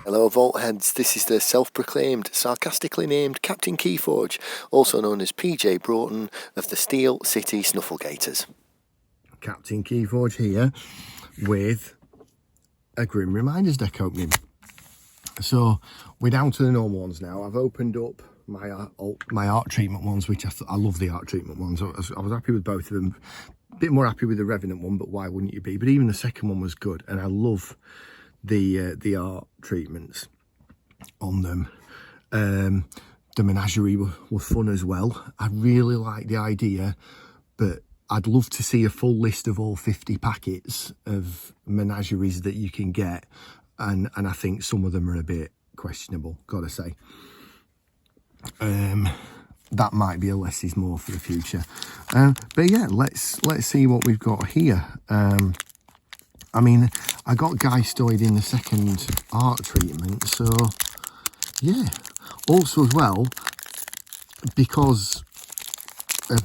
Hello Vault Heads, this is the self-proclaimed, sarcastically named Captain KeyForge, also known as PJ Broughton of the Steel City Snufflegators. Captain KeyForge here with a Grim Reminders deck opening. So we're down to the normal ones now. I've opened up my art treatment ones, which I love the art treatment ones. I was happy with both of them. A bit more happy with the Revenant one, but why wouldn't you be? But even the second one was good, and I love the art treatments on them. The menagerie were fun as well. I really like the idea, but I'd love to see a full list of all 50 packets of menageries that you can get, and I think some of them are a bit questionable, gotta say. That might be a less is more for the future. But yeah, let's see what we've got here. I mean, I got Geistoid in the second art treatment, so yeah. Also as well, because of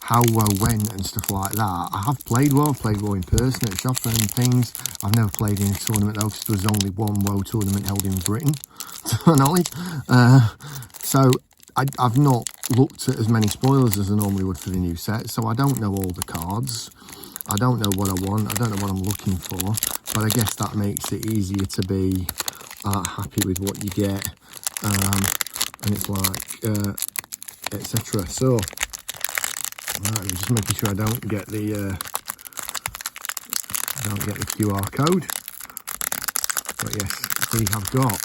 how well went and stuff like that, I have played WoW. I've played WoW in person at Shopper and things. I've never played in a tournament though, because there was only one WoW tournament held in Britain, to my knowledge. So I've not looked at as many spoilers as I normally would for the new set, so I don't know all the cards. I don't know what I want, I don't know what I'm looking for, but I guess that makes it easier to be happy with what you get, and it's like, etc. So, right, I'm just making sure I don't get the QR code, but yes, we have got,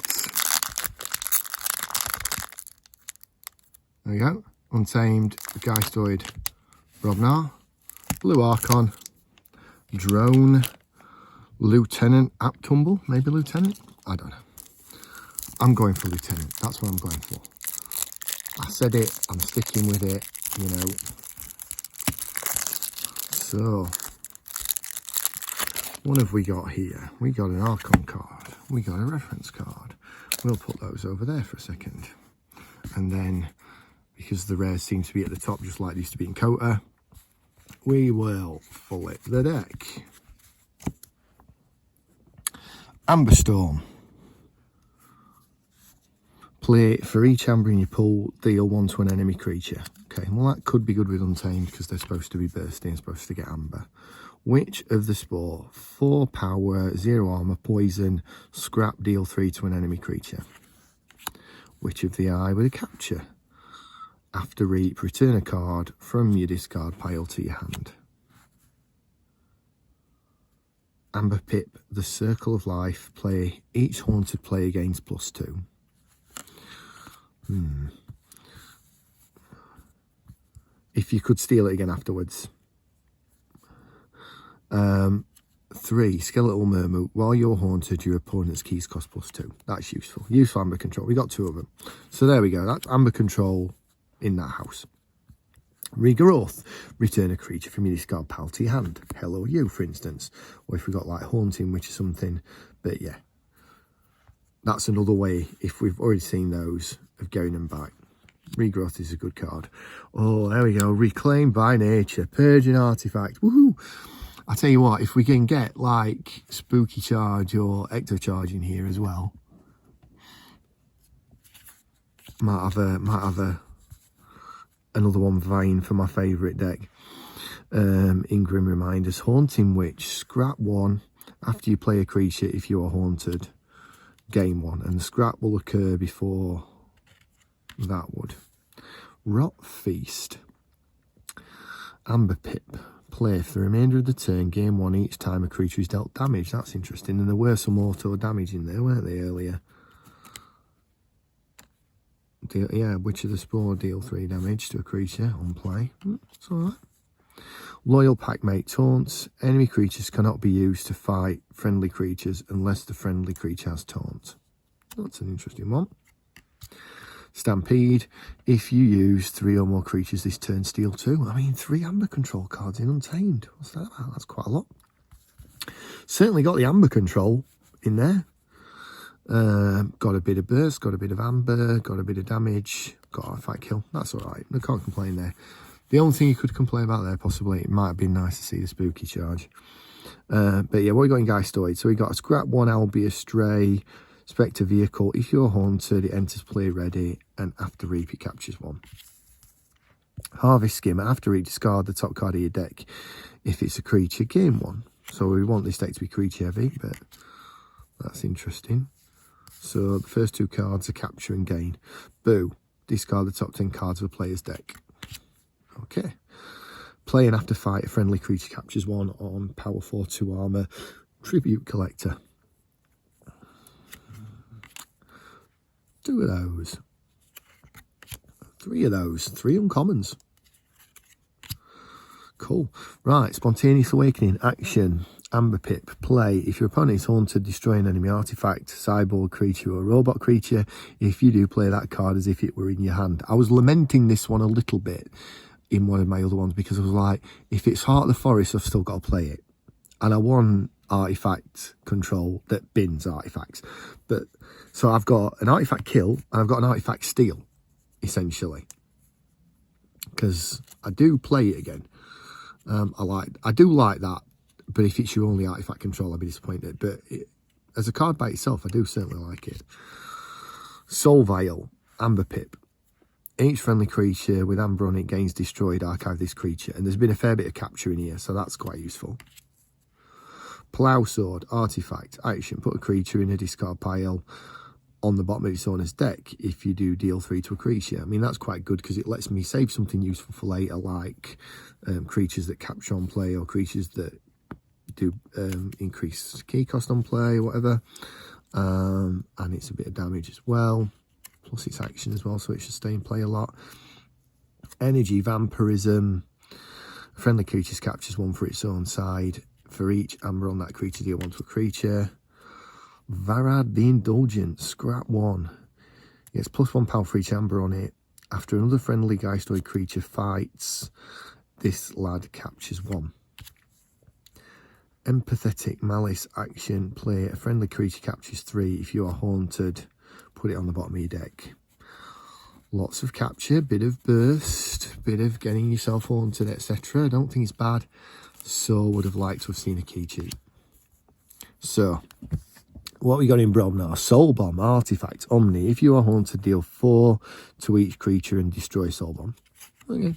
there we go, Untamed, Geistoid, Robnar, Blue Archon, Drone, Lieutenant Aptumble, maybe Lieutenant? I don't know. I'm going for Lieutenant, that's what I'm going for. I said it, I'm sticking with it, you know. So, what have we got here? We got an Archon card, we got a reference card. We'll put those over there for a second. And then, because the rares seem to be at the top, just like they used to be in Kota, we will flip the deck. Amber Storm. Play for each amber in your pool, deal 1 to an enemy creature. Okay, well that could be good with Untamed because they're supposed to be bursting, supposed to get amber. Which of the spore? 4 power, 0 armor, poison, scrap, deal 3 to an enemy creature. Which of the eye with a capture? After reap, return a card from your discard pile to your hand. Amber Pip, the Circle of Life, play each haunted player gains +2. If you could steal it again afterwards. 3, Skeletal Mermaid. While you're haunted, your opponent's keys cost +2. That's useful. Useful Amber Control. We got 2 of them. So there we go. That's Amber Control in that house. Regrowth, return a creature from your discard pile to your hand. Hello you, for instance. Or if we got like Haunting, which is something, but yeah. That's another way, if we've already seen those, of getting them back. Regrowth is a good card. Oh, there we go. Reclaimed by Nature, Purging Artifact. Woohoo! I tell you what, if we can get like Spooky Charge or Ecto Charge in here as well, might have another one vying for my favourite deck in Grim Reminders. Haunting Witch, scrap 1 after you play a creature. If you are haunted, gain 1, and the scrap will occur before that would. Rot Feast, Amber Pip, play for the remainder of the turn, gain 1 each time a creature is dealt damage. That's interesting, and there were some auto damage in there, weren't they, earlier? Yeah, Witch of the Spore, deal 3 damage to a creature on play. It's alright. Loyal Packmate taunts. Enemy creatures cannot be used to fight friendly creatures unless the friendly creature has taunt. That's an interesting one. Stampede. If you use 3 or more creatures this turn, steal 2. I mean, 3 Amber Control cards in Untamed. What's that about? That's quite a lot. Certainly got the Amber Control in there. Got a bit of burst, got a bit of amber, got a bit of damage, got a fight kill. That's alright. I can't complain there. The only thing you could complain about there, possibly, it might have been nice to see the Spooky Charge. But yeah, what we got in Geistoid? So we got a scrap 1 Albia Stray, Spectre vehicle. If you're haunted, it enters play ready, and after reap, it captures 1. Harvest Skimmer. After reap, discard the top card of your deck. If it's a creature, gain 1. So we want this deck to be creature heavy, but that's interesting. So the first 2 cards are capture and gain. Boo. Discard the top 10 cards of a player's deck. Okay. Play and after fight, a friendly creature captures 1 on power 4, 2 armor. Tribute collector. 2 of those. 3 of those. 3 uncommons. Cool. Right. Spontaneous Awakening. Action. Amber Pip. Play. If your opponent is haunted, destroy an enemy artifact, cyborg creature or robot creature. If you do, play that card as if it were in your hand. I was lamenting this one a little bit in one of my other ones because I was like, if it's Heart of the Forest, I've still got to play it. And I want artifact control that bins artifacts. But so I've got an artifact kill and I've got an artifact steal, essentially. Because I do play it again. I do like that. But if it's your only artifact control, I'd be disappointed. But as a card by itself, I do certainly like it. Soul Vial, Amber Pip. Each friendly creature with Amber on it gains destroyed, archive this creature. And there's been a fair bit of capture in here, so that's quite useful. Plough Sword, artifact, action. Put a creature in a discard pile on the bottom of its owner's deck. If you do, deal 3 to a creature. I mean, that's quite good because it lets me save something useful for later, like creatures that capture on play or creatures that do increase key cost on play or whatever, and it's a bit of damage as well, plus it's action as well, so it should stay in play a lot. Energy Vampirism. Friendly creatures captures 1 for its own side. For each amber on that creature, deal 1 to a creature. Varad the Indulgent. Scrap 1. It's +1 power for each amber on it. After another friendly Geistoid creature fights, this lad captures 1. Empathetic Malice, action. Play a friendly creature captures 3. If you are haunted, put it on the bottom of your deck. Lots of capture, bit of burst, bit of getting yourself haunted, etc. I don't think it's bad. So would have liked to have seen a key cheat. So what we got in Brobnar? Soul Bomb, artifact, Omni. If you are haunted, deal 4 to each creature and destroy Soul Bomb. Okay.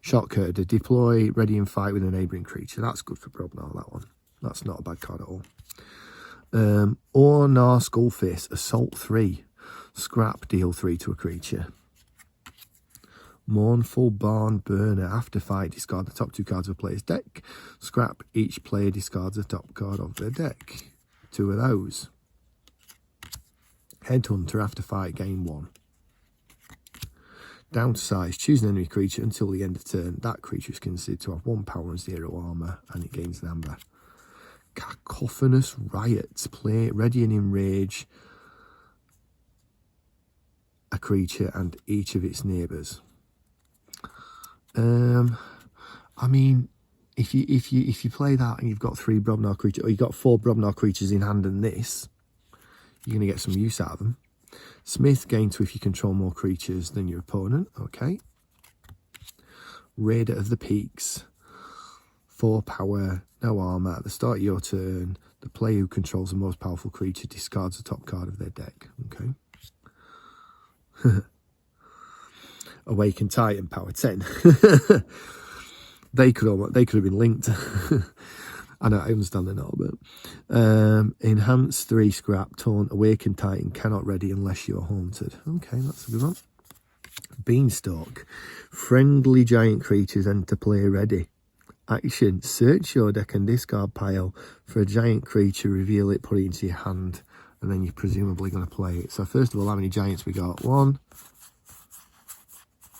Shot Curter, deploy, ready in fight with a neighbouring creature. That's good for Brobnar, that one. That's not a bad card at all. Ornar Skullface, Assault 3. Scrap, deal 3 to a creature. Mournful Barn Burner, after fight, discard the top 2 cards of a player's deck. Scrap, each player discards the top card of their deck. 2 of those. Headhunter, after fight, gain 1. Down to size, choose an enemy creature until the end of turn. That creature is considered to have 1 power and 0 armor, and it gains an amber. Cacophonous Riots, play ready and enrage a creature and each of its neighbours. I mean, if you play that and you've got 3 Brobnar creatures, or you've got 4 Brobnar creatures in hand and this, you're going to get some use out of them. Smith, gain 2 if you control more creatures than your opponent. Okay. Raider of the Peaks, 4 power, no armor. At the start of your turn, the player who controls the most powerful creature discards the top card of their deck. Okay. Awakened Titan, power 10. They could have been linked. I know, I understand they're not, but Enhance 3 scrap, taunt, Awakened Titan, cannot ready unless you're haunted. Okay, that's a good one. Beanstalk, friendly giant creatures enter play ready. Action, search your deck and discard pile for a giant creature, reveal it, put it into your hand, and then you're presumably going to play it. So first of all, how many giants we got? 1,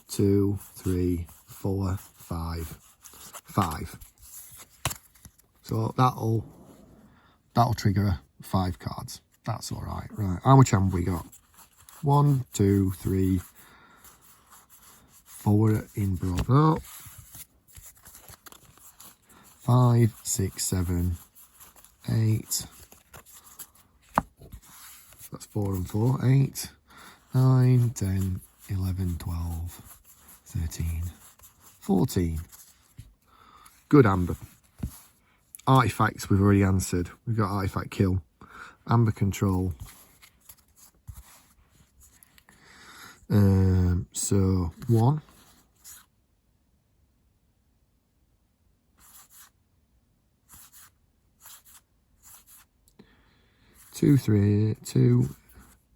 2, 3, 4, 5. 5. So that'll trigger 5 cards. That's all right. Right. How much have we got? 1, 2, 3, 4 in broad. No. 5, 6, 7, 8. That's 4 and 4. 8, 9, 10, 11, 12, 13, 14. Good amber. Artifacts we've already answered. We've got artifact kill. amber control. So 1, 2, 3, 2,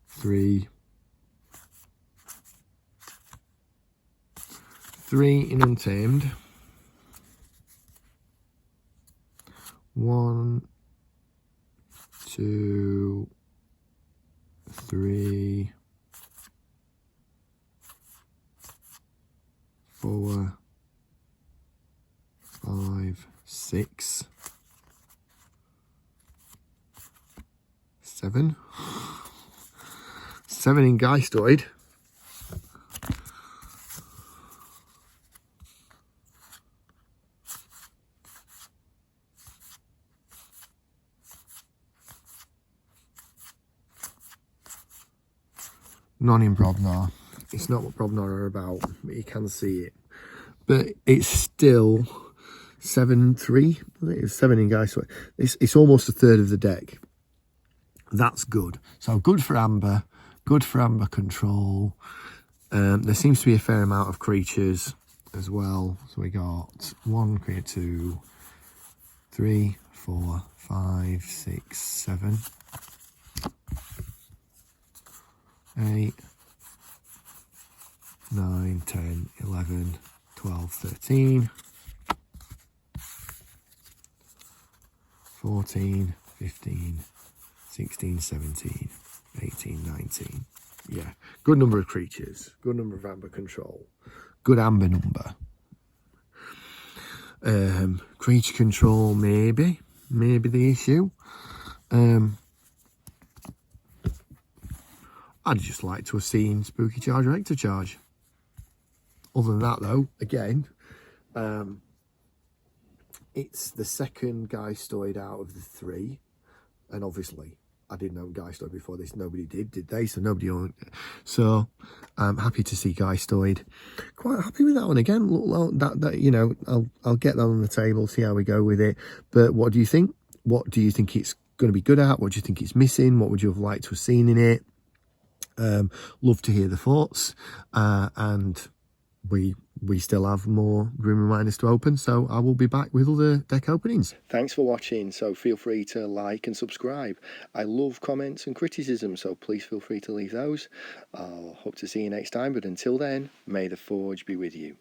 3, 3 in Untamed, 1, 2, 3, 4, 5, 6, 7. 7 in Geistoid. None in Brobnar. It's not what Brobnar are about, but you can see it. But it's still 7-3. It's 7 in Geistoid. It's almost a third of the deck. That's good. So good for Amber. Good for Amber control. There seems to be a fair amount of creatures as well. So we got 1 creature, 2, 3, 4, 5, 6, 7, 8, 9, 10, 11, 12, 13, 14, 15, 16, 17, 18, 19. Yeah, good number of creatures, good number of amber control, good amber number. Creature control, maybe the issue. I'd just like to have seen Spooky Charge or Ecto Charge. Other than that, though, again, it's the second Geistoid out of the 3, and obviously I didn't own Geistoid before this. Nobody did they? So nobody owned it. So I'm happy to see Geistoid. Quite happy with that one again. Look, that you know, I'll get that on the table, see how we go with it. But what do you think? What do you think it's going to be good at? What do you think it's missing? What would you have liked to have seen in it? Love to hear the thoughts, and we still have more Grim Reminders to open, so I will be back with other deck openings. Thanks for watching, so feel free to like and subscribe. I love comments and criticism, so please feel free to leave those. I'll hope to see you next time, but until then, may the Forge be with you.